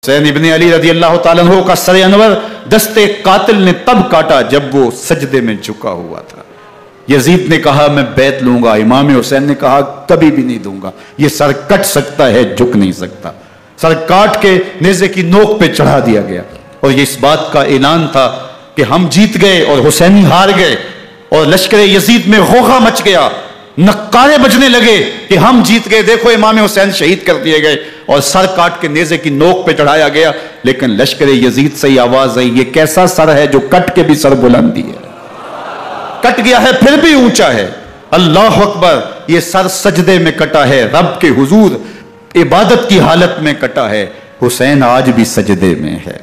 حسین ابن علی رضی اللہ تعالیٰ عنہ کا سر انور دستے قاتل نے تب کاٹا جب وہ سجدے میں جھکا ہوا تھا. یزید نے کہا میں بیعت لوں گا، امام حسین نے کہا کبھی بھی نہیں دوں گا، یہ سر کٹ سکتا ہے جھک نہیں سکتا. سر کاٹ کے نیزے کی نوک پہ چڑھا دیا گیا، اور یہ اس بات کا اعلان تھا کہ ہم جیت گئے اور حسینی ہار گئے. اور لشکر یزید میں غوغا مچ گیا، نقارے بجنے لگے کہ ہم جیت گئے، دیکھو امام حسین شہید کر دیے گئے، اور سر کاٹ کے نیزے کی نوک پہ چڑھایا گیا. لیکن لشکر یزید سے ہی آواز آئی، یہ کیسا سر ہے جو کٹ کے بھی سر بلندی ہے، کٹ گیا ہے پھر بھی اونچا ہے. اللہ اکبر، یہ سر سجدے میں کٹا ہے، رب کے حضور عبادت کی حالت میں کٹا ہے. حسین آج بھی سجدے میں ہے.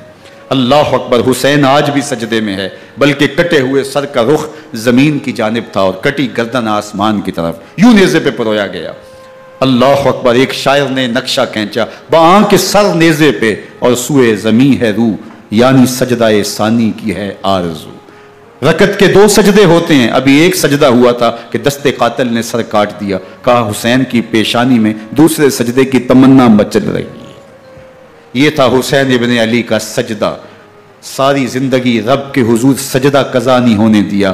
اللہ اکبر، حسین آج بھی سجدے میں ہے، بلکہ کٹے ہوئے سر کا رخ زمین کی جانب تھا اور کٹی گردن آسمان کی طرف، یوں نیزے پہ پرویا گیا. اللہ اکبر، ایک شاعر نے نقشہ کھینچا، بآنکھ کے سر نیزے پہ اور سوئے زمین ہے روح، یعنی سجدہ ثانی کی ہے آرزو. رکعت کے 2 سجدے ہوتے ہیں، ابھی ایک سجدہ ہوا تھا کہ دستے قاتل نے سر کاٹ دیا. کہا حسین کی پیشانی میں دوسرے سجدے کی تمنا مچل رہی ہے. یہ تھا حسین ابن علی کا سجدہ. ساری زندگی رب کے حضور سجدہ قضا نہیں ہونے دیا.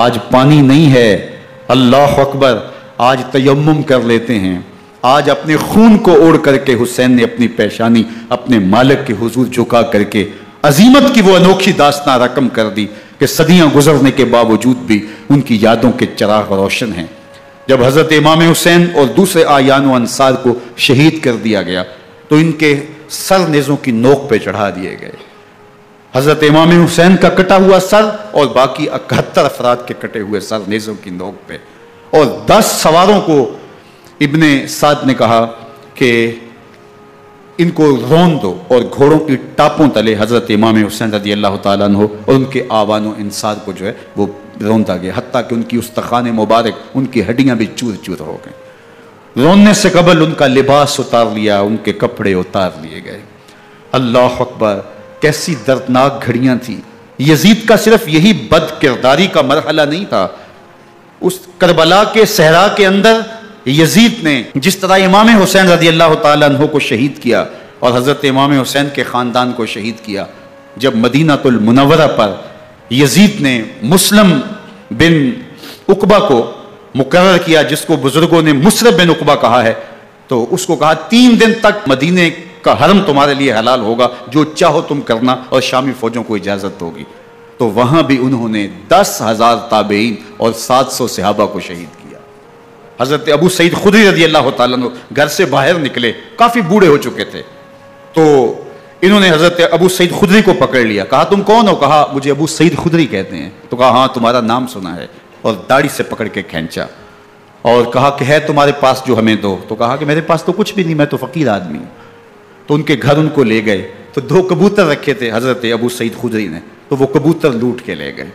آج پانی نہیں ہے، اللہ اکبر، آج تیمم کر لیتے ہیں. آج اپنے خون کو اوڑھ کر کے حسین نے اپنی پیشانی اپنے مالک کے حضور جھکا کر کے عظیمت کی وہ انوکھی داستان رقم کر دی کہ صدیاں گزرنے کے باوجود بھی ان کی یادوں کے چراغ روشن ہیں. جب حضرت امام حسین اور دوسرے آیان و انصار کو شہید کر دیا گیا تو ان کے سر نیزوں کی نوک پہ چڑھا دیے گئے. حضرت امام حسین کا کٹا ہوا سر اور باقی 71 افراد کے کٹے ہوئے سر نیزوں کی نوک پہ. اور 10 سواروں کو ابن سعد نے کہا کہ ان کو رون دو، اور گھوڑوں کی ٹاپوں تلے حضرت امام حسین رضی اللہ تعالیٰ عنہ اور ان کے آوان و انصار کو جو ہے وہ روندا گیا، حتیٰ کہ ان کی استخوان مبارک، ان کی ہڈیاں بھی چور چور ہو گئیں. روننے سے قبل ان کا لباس اتار لیا، ان کے کپڑے اتار لیے گئے. اللہ اکبر، کیسی دردناک گھڑیاں تھیں. یزید کا صرف یہی بد کرداری کا مرحلہ نہیں تھا. اس کربلا کے صحرا کے اندر یزید نے جس طرح امام حسین رضی اللہ تعالیٰ عنہ کو شہید کیا اور حضرت امام حسین کے خاندان کو شہید کیا، جب مدینہ المنورہ پر یزید نے مسلم بن عقبہ کو مقرر کیا، جس کو بزرگوں نے مصرب بن عقبہ کہا ہے، تو اس کو کہا 3 دن تک مدینے کا حرم تمہارے لیے حلال ہوگا، جو چاہو تم کرنا، اور شامی فوجوں کو اجازت ہوگی. تو وہاں بھی انہوں نے 10,000 تابعین اور 700 صحابہ کو شہید کیا. حضرت ابو سعید خدری رضی اللہ تعالیٰ عنہ گھر سے باہر نکلے، کافی بوڑھے ہو چکے تھے، تو انہوں نے حضرت ابو سعید خدری کو پکڑ لیا. کہا تم کون ہو؟ کہا مجھے ابو سعید خدری کہتے ہیں. تو کہا ہاں تمہارا نام سنا ہے، اور داڑھی سے پکڑ کے کھینچا اور کہا کہ ہے تمہارے پاس جو ہمیں دو. تو کہا کہ میرے پاس تو کچھ بھی نہیں، میں تو فقیر آدمی ہوں. تو ان کے گھر ان کو لے گئے، تو 2 کبوتر رکھے تھے حضرت ابو سعید خدری نے، تو وہ کبوتر لوٹ کے لے گئے.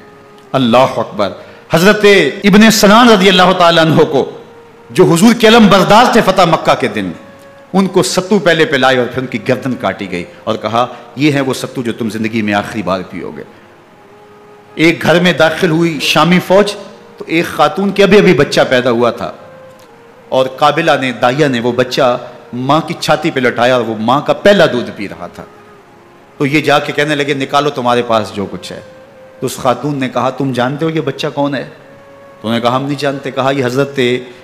اللہ اکبر. حضرت ابن سنان رضی اللہ تعالیٰ عنہ کو، جو حضور کے علم بردار تھے فتح مکہ کے دن، ان کو ستو پہلے پلائے اور پھر ان کی گردن کاٹی گئی اور کہا یہ ہے وہ ستو جو تم زندگی میں آخری بار پیو گے. ایک گھر میں داخل ہوئی شامی فوج، تو ایک خاتون کے ابھی بچہ پیدا ہوا تھا، اور قابلہ نے، دائیا نے وہ بچہ ماں کی چھاتی پہ لٹایا اور وہ ماں کا پہلا دودھ پی رہا تھا. تو یہ جا کے کہنے لگے نکالو تمہارے پاس جو کچھ ہے. تو اس خاتون نے کہا تم جانتے ہو یہ بچہ کون ہے؟ تو انہوں نے کہا ہم نہیں جانتے. کہا یہ حضرت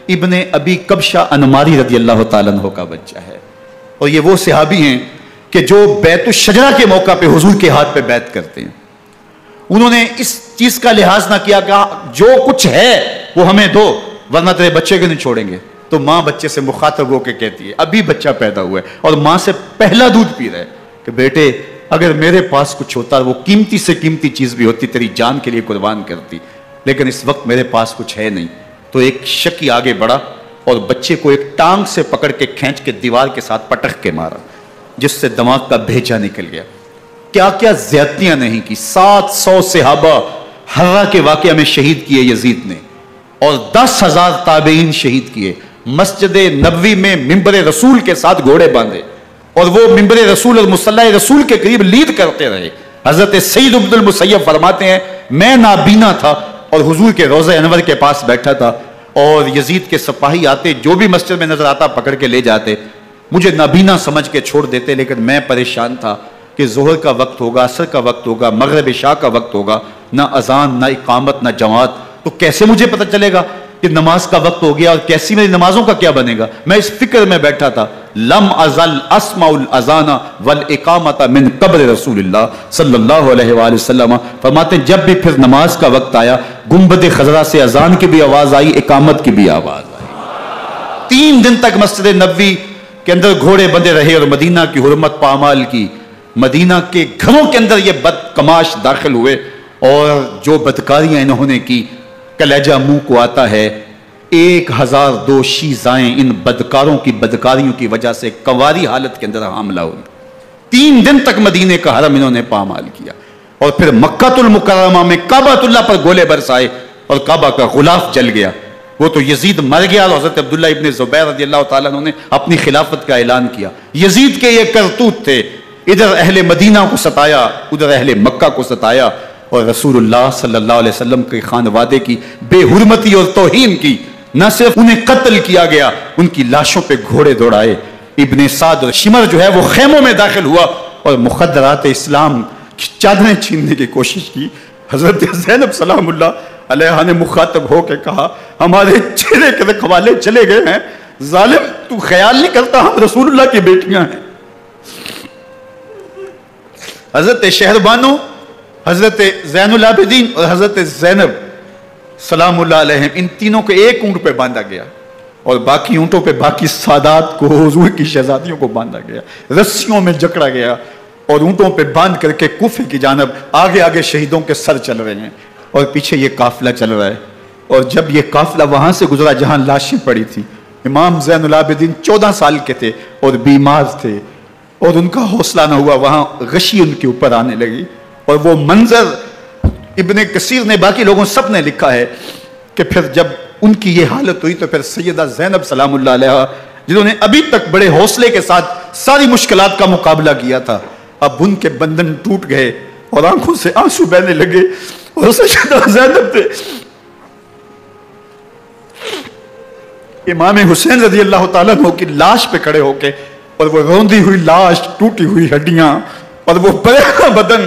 ابن ابی کبشہ انماری رضی اللہ تعالیٰ عنہ کا بچہ ہے، اور یہ وہ صحابی ہیں کہ جو بیت الشجرہ کے موقع پہ حضور کے ہاتھ پہ بیعت کرتے ہیں. انہوں نے اس چیز کا لحاظ نہ کیا کہ جو کچھ ہے وہ ہمیں دو، ورنہ تیرے بچے کو نہیں چھوڑیں گے. تو ماں بچے سے مخاطب ہو کے کہتی ہے، ابھی بچہ پیدا ہوا ہے اور ماں سے پہلا دودھ پی رہا ہے، کہ بیٹے اگر میرے پاس کچھ ہوتا، وہ قیمتی سے قیمتی چیز بھی ہوتی، تیری جان کے لیے قربان کرتی، لیکن اس وقت میرے پاس کچھ ہے نہیں. تو ایک شکی آگے بڑھا اور بچے کو ایک ٹانگ سے پکڑ کے کھینچ کے دیوار کے ساتھ پٹخ کے مارا، جس سے دماغ کا بھیجا نکل گیا. کیا کیا زیادتیاں نہیں کی. 700 صحابہ حرہ کے واقعہ میں شہید کیے یزید نے، اور 10,000 تابعین شہید کیے. مسجد نبوی میں ممبر رسول کے ساتھ گھوڑے باندھے، اور وہ ممبر رسول اور مصلی رسول کے قریب لید کرتے رہے. حضرت سید عبد المسیب فرماتے ہیں میں نابینا تھا اور حضور کے روضہ انور کے پاس بیٹھا تھا، اور یزید کے سپاہی آتے، جو بھی مسجد میں نظر آتا پکڑ کے لے جاتے. مجھے نابینا سمجھ کے چھوڑ دیتے، لیکن میں پریشان تھا کہ ظہر کا وقت ہوگا، عصر کا وقت ہوگا، مغرب عشاء کا وقت ہوگا، نہ اذان، نہ اقامت، نہ جماعت، تو کیسے مجھے پتہ چلے گا کہ نماز کا وقت ہو گیا اور کیسی میری نمازوں کا کیا بنے گا؟ میں اس فکر میں بیٹھا تھا. لم ازل اسمع الاذان والاقامت من قبر رسول اللہ صلی اللہ علیہ وآلہ وسلم. فرماتے ہیں جب بھی پھر نماز کا وقت آیا، گنبد خضرا سے اذان کی بھی آواز آئی، اقامت کی بھی آواز آئی. 3 دن تک مسجد نبوی کے اندر گھوڑے بندے رہے اور مدینہ کی حرمت پامال کی. مدینہ کے گھروں کے اندر یہ بدکماش داخل ہوئے اور جو بدکاریاں انہوں نے کی، کلیجہ منہ کو آتا ہے. 1002 شیزائیں ان بدکاروں کی بدکاریوں کی وجہ سے کنواری حالت کے اندر حاملہ ہوئی. 3 دن تک مدینے کا حرم انہوں نے پامال کیا اور پھر مکہ المکرمہ میں کعبہ اللہ پر گولے برسائے اور کعبہ کا غلاف جل گیا. وہ تو یزید مر گیا اور حضرت عبداللہ ابن زبیر رضی اللہ تعالیٰ عنہ نے اپنی خلافت کا اعلان کیا. یزید کے یہ کرتوت تھے، ادھر اہل مدینہ کو ستایا، ادھر اہل مکہ کو ستایا، اور رسول اللہ صلی اللہ علیہ وسلم کے خانوادے کی بے حرمتی اور توہین کی. نہ صرف انہیں قتل کیا گیا، ان کی لاشوں پہ گھوڑے دوڑائے. ابن سعد اور شمر جو ہے وہ خیموں میں داخل ہوا اور مخدرات اسلام کی چادریں چھیننے کی کوشش کی. حضرت زینب سلام اللہ علیہ نے مخاطب ہو کے کہا ہمارے چہرے کے رکھوالے چلے گئے ہیں، ظالم تو خیال نہیں کرتا ہم رسول اللہ کی بیٹیاں ہیں. حضرت شہربانو، حضرت زین العابدین اور حضرت زینب سلام اللہ علیہم، ان تینوں کو ایک اونٹ پہ باندھا گیا اور باقی اونٹوں پہ باقی سادات کو، حضور کی شہزادیوں کو باندھا گیا، رسیوں میں جکڑا گیا اور اونٹوں پہ باندھ کر کے کوفے کی جانب آگے آگے شہیدوں کے سر چل رہے ہیں اور پیچھے یہ قافلہ چل رہا ہے. اور جب یہ قافلہ وہاں سے گزرا جہاں لاشیں پڑی تھی، امام زین العابدین 14 سال کے تھے اور بیمار تھے اور ان کا حوصلہ نہ ہوا، وہاں غشی ان کے اوپر آنے لگی. اور وہ منظر ابن کثیر نے، باقی لوگوں سب نے لکھا ہے کہ پھر جب ان کی یہ حالت ہوئی تو پھر سیدہ زینب سلام اللہ علیہ، جنہوں نے ابھی تک بڑے حوصلے کے ساتھ ساری مشکلات کا مقابلہ کیا تھا، اب ان کے بندھن ٹوٹ گئے اور آنکھوں سے آنسو بہنے لگے. اور سیدہ زینب تھے امام حسین رضی اللہ تعالیٰ عنہ کی لاش پہ کھڑے ہو کے، اور وہ روندی ہوئی لاش، ٹوٹی ہوئی ہڈیاں اور وہ بڑا بدن،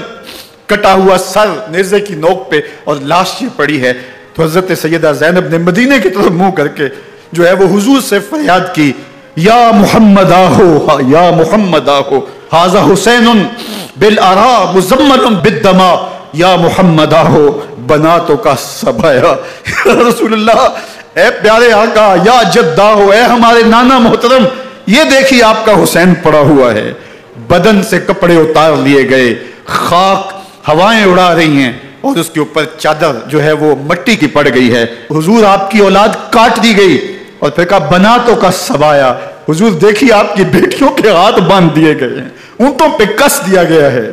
کٹا ہوا سر نیزے کی نوک پہ اور لاش یہ پڑی ہے. تو حضرت سیدہ زینب نے مدینے کی طرف منہ کر کے جو ہے وہ حضور سے فریاد کی، یا محمد آہو، یا محمد آہو، ھذا حسین بالآراء مزمل بالدماء، یا محمد آہو بناتوں کا سبایا. رسول اللہ، اے پیارے آقا، یا جدہ ہو، اے ہمارے نانا محترم، یہ دیکھیے آپ کا حسین پڑا ہوا ہے. بدن سے کپڑے اتار لیے گئے، خاک ہوائیں اڑا رہی ہیں اور اس کے اوپر چادر جو ہے وہ مٹی کی پڑ گئی ہے. حضور آپ کی اولاد کاٹ دی گئی اور پھر کہا بناتوں کا سبایا. حضور دیکھیے آپ کی بیٹیوں کے ہاتھ باندھ دیے گئے ہیں، اونٹوں پہ کس دیا گیا ہے.